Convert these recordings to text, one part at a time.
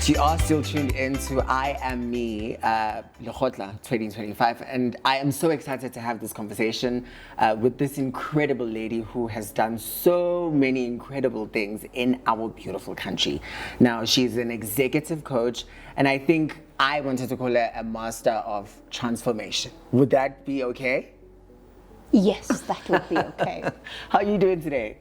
You are still tuned into I Am Me, Lekgotla 2025, and I am so excited to have this conversation with this incredible lady who has done so many incredible things in our beautiful country. Now, she's an executive coach, and I think I wanted to call her a master of transformation. Would that be okay? Yes, that would be okay. How are you doing today?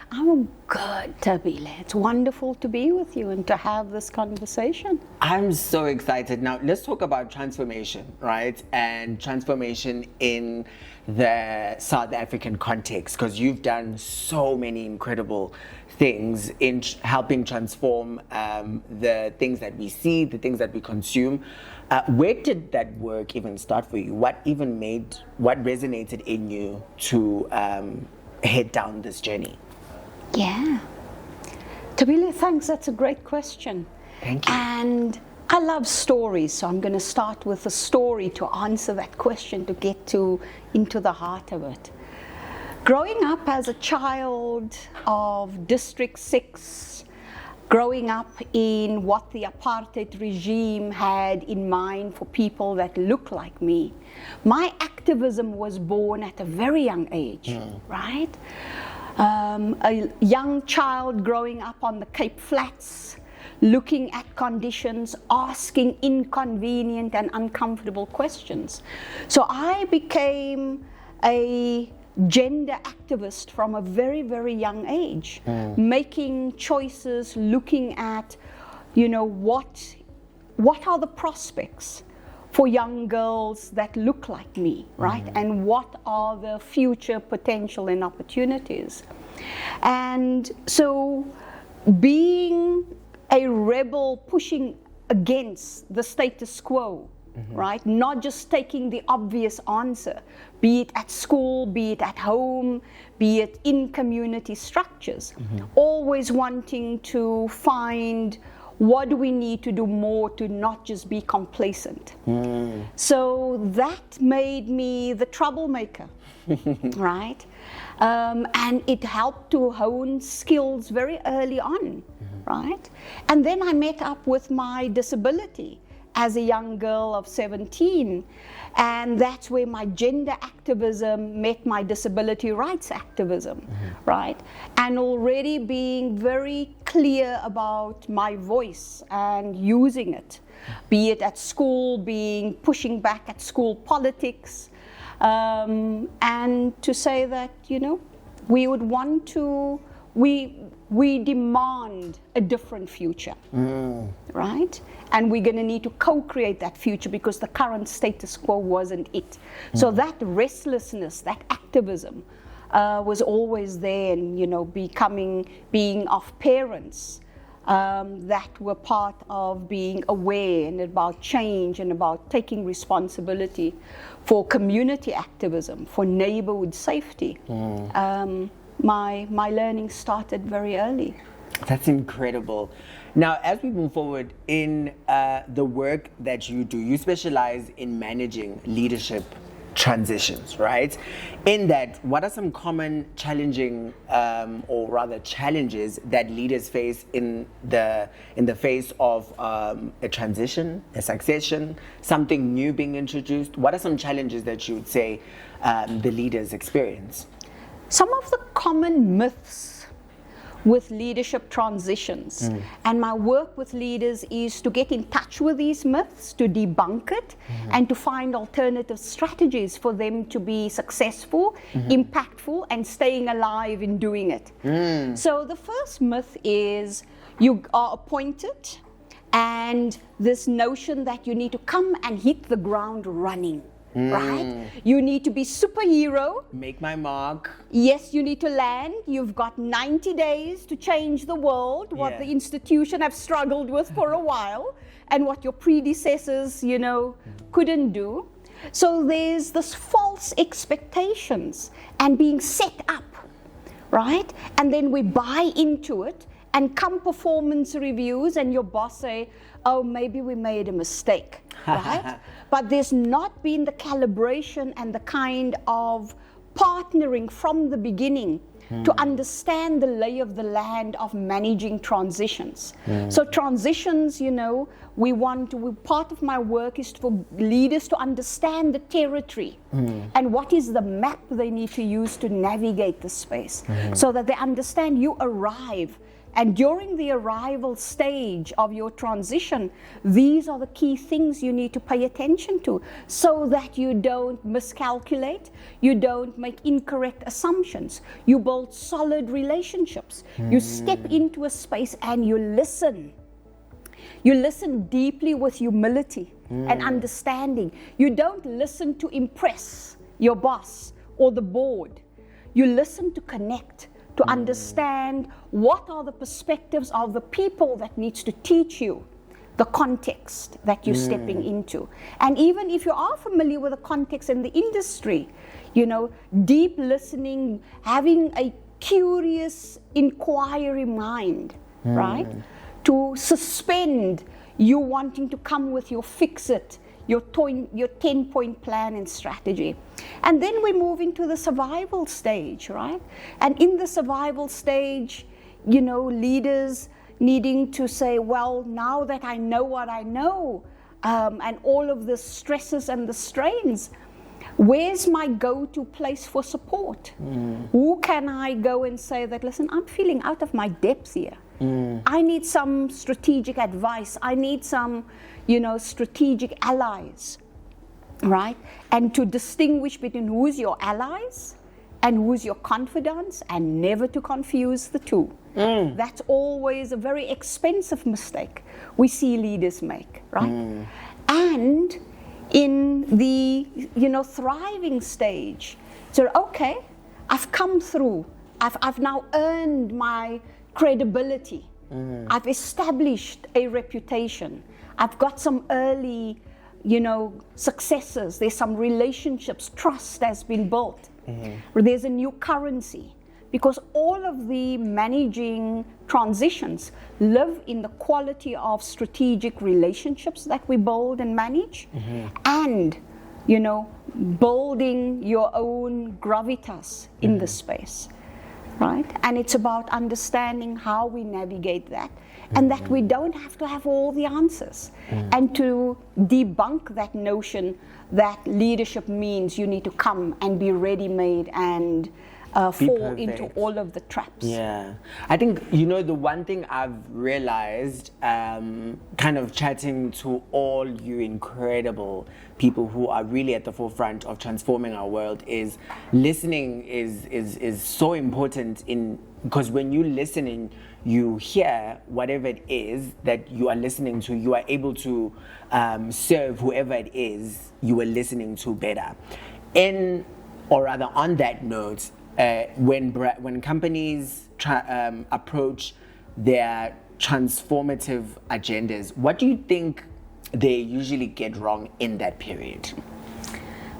I'm good, Tabile. It's wonderful to be with you and to have this conversation. I'm so excited. Now, let's talk about transformation, right? And transformation in the South African context, because you've done so many incredible things in helping transform the things that we see, the things that we consume. Where did that work even start for you? What resonated in you to head down this journey? Yeah. Tabile, thanks. That's a great question. Thank you. And I love stories, so I'm going to start with a story to answer that question, to get into the heart of it. Growing up as a child of District 6, growing up in what the apartheid regime had in mind for people that look like me, my activism was born at a very young age, right? A young child growing up on the Cape Flats, looking at conditions, asking inconvenient and uncomfortable questions. So I became a gender activist from a very, very young age, making choices, looking at, what are the prospects for young girls that look like me, right? And what are the future potential and opportunities? And so being a rebel pushing against the status quo, right? Not just taking the obvious answer, be it at school, be it at home, be it in community structures, always wanting to find what do we need to do more to not just be complacent. So that made me the troublemaker, right? And it helped to hone skills very early on, right? And then I met up with my disability as a young girl of 17, and that's where my gender activism met my disability rights activism, right? And already being very clear about my voice and using it, be it at school, pushing back at school politics, and to say that, we would want to, we demand a different future, right? And we're going to need to co-create that future because the current status quo wasn't it. So that restlessness, that activism was always there, and, being of parents that were part of being aware and about change and about taking responsibility for community activism, for neighborhood safety. My learning started very early. That's incredible. Now, as we move forward in the work that you do, you specialize in managing leadership transitions, right? In that, what are some common challenges that leaders face in the face of a transition, a succession, something new being introduced? What are some challenges that you would say the leaders experience? Some of the common myths with leadership transitions, and my work with leaders is to get in touch with these myths, to debunk it, and to find alternative strategies for them to be successful, impactful, and staying alive in doing it. So the first myth is you are appointed, and this notion that you need to come and hit the ground running. Right? You need to be superhero. Make my mark. Yes, you need to land. You've got 90 days to change the world, what the institution have struggled with for a while, and what your predecessors, couldn't do. So there's this false expectations and being set up, right? And then we buy into it, and come performance reviews, and your boss say, oh, maybe we made a mistake, right? But there's not been the calibration and the kind of partnering from the beginning to understand the lay of the land of managing transitions. So transitions, part of my work is for leaders to understand the territory and what is the map they need to use to navigate the space, so that they understand you arrive. And during the arrival stage of your transition, these are the key things you need to pay attention to, so that you don't miscalculate, you don't make incorrect assumptions, you build solid relationships, you step into a space and you listen. You listen deeply with humility and understanding. You don't listen to impress your boss or the board. You listen to connect, to understand what are the perspectives of the people that needs to teach you the context that you're stepping into. And even if you are familiar with the context in the industry, deep listening, having a curious inquiry mind, right? To suspend you wanting to come with your fix-it, your 10-point plan and strategy. And then we move into the survival stage, right? And in the survival stage, leaders needing to say, well, now that I know what I know, and all of the stresses and the strains, where's my go-to place for support? Who can I go and say that, listen, I'm feeling out of my depth here. I need some strategic advice. I need some, strategic allies, right? And to distinguish between who's your allies and who's your confidants, and never to confuse the two. That's always a very expensive mistake we see leaders make, right? And in the, thriving stage, so, okay, I've come through. I've now earned my credibility. I've established a reputation. I've got some early, successes. There's some relationships. Trust has been built. There's a new currency. Because all of the managing transitions live in the quality of strategic relationships that we build and manage, and, building your own gravitas in the space, right? And it's about understanding how we navigate that, and that we don't have to have all the answers, and to debunk that notion that leadership means you need to come and be ready-made and fall into all of the traps. Yeah. I think, the one thing I've realized, kind of chatting to all you incredible people who are really at the forefront of transforming our world, is listening is so important, because when you listen and you hear whatever it is that you are listening to, you are able to serve whoever it is you are listening to better. On that note, when companies approach their transformative agendas, what do you think they usually get wrong in that period?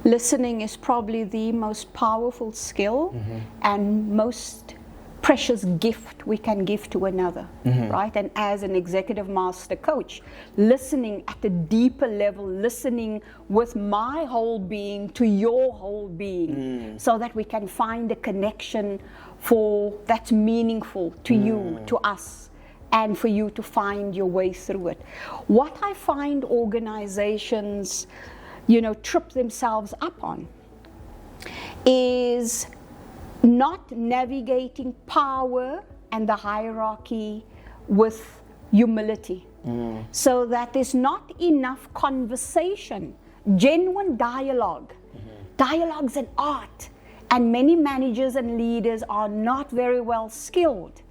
Listening is probably the most powerful skill and most precious gift we can give to another, right? And as an executive master coach, listening at a deeper level, listening with my whole being to your whole being, so that we can find a connection that's meaningful to you, to us, and for you to find your way through it. What I find organizations, trip themselves up on is not navigating power and the hierarchy with humility. So that there's not enough conversation, genuine dialogue. Dialogue's an art, and many managers and leaders are not very well skilled.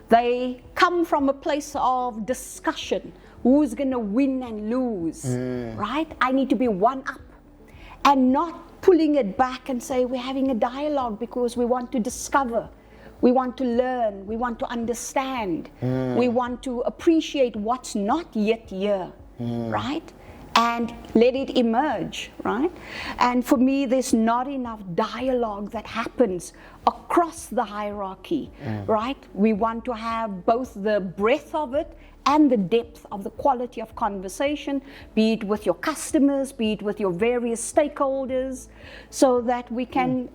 They come from a place of discussion. Who's going to win and lose, right? I need to be one up, and not pulling it back and say we're having a dialogue because we want to discover, we want to learn, we want to understand, we want to appreciate what's not yet here, right? and let it emerge, right? And for me, there's not enough dialogue that happens across the hierarchy, right? We want to have both the breadth of it and the depth of the quality of conversation, be it with your customers, be it with your various stakeholders, so that we can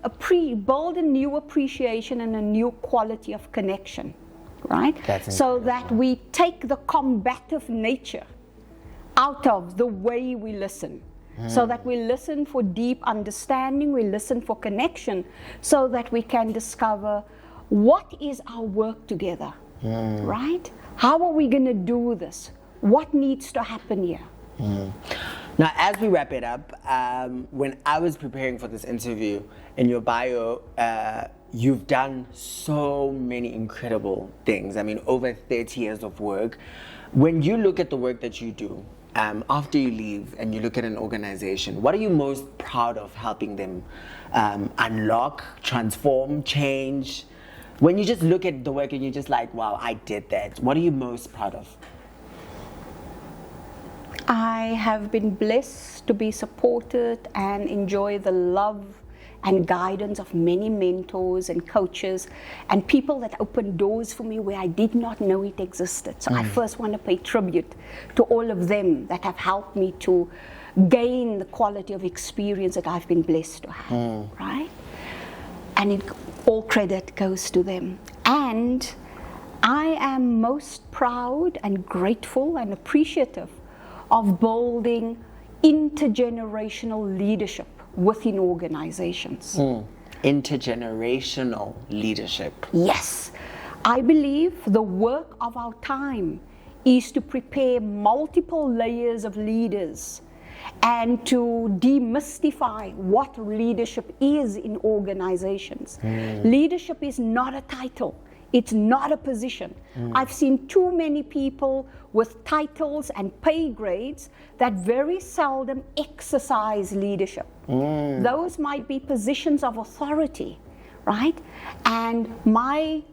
build a new appreciation and a new quality of connection, right? So that we take the combative nature out of the way we listen, so that we listen for deep understanding, we listen for connection, so that we can discover what is our work together, right? How are we going to do this? What needs to happen here? Now, as we wrap it up, when I was preparing for this interview, in your bio, you've done so many incredible things. I mean, over 30 years of work. When you look at the work that you do, after you leave and you look at an organization, what are you most proud of helping them unlock, transform, change? When you just look at the work and you're just like, wow, I did that. What are you most proud of? I have been blessed to be supported and enjoy the love and guidance of many mentors and coaches and people that opened doors for me where I did not know it existed. So I first want to pay tribute to all of them that have helped me to gain the quality of experience that I've been blessed to have, right? And all credit goes to them. And I am most proud and grateful and appreciative of building intergenerational leadership within organizations. Intergenerational leadership. Yes. I believe the work of our time is to prepare multiple layers of leaders and to demystify what leadership is in organizations. Leadership is not a title. It's not a position. I've seen too many people with titles and pay grades that very seldom exercise leadership. Those might be positions of authority, right? And my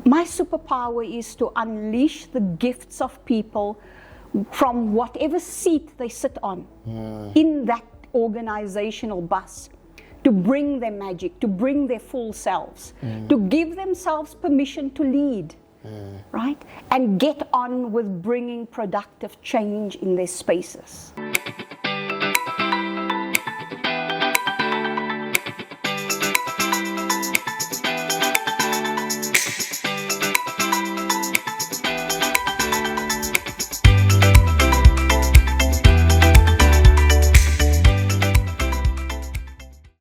superpower is to unleash the gifts of people from whatever seat they sit on in that organizational bus, to bring their magic, to bring their full selves, to give themselves permission to lead, right? And get on with bringing productive change in their spaces.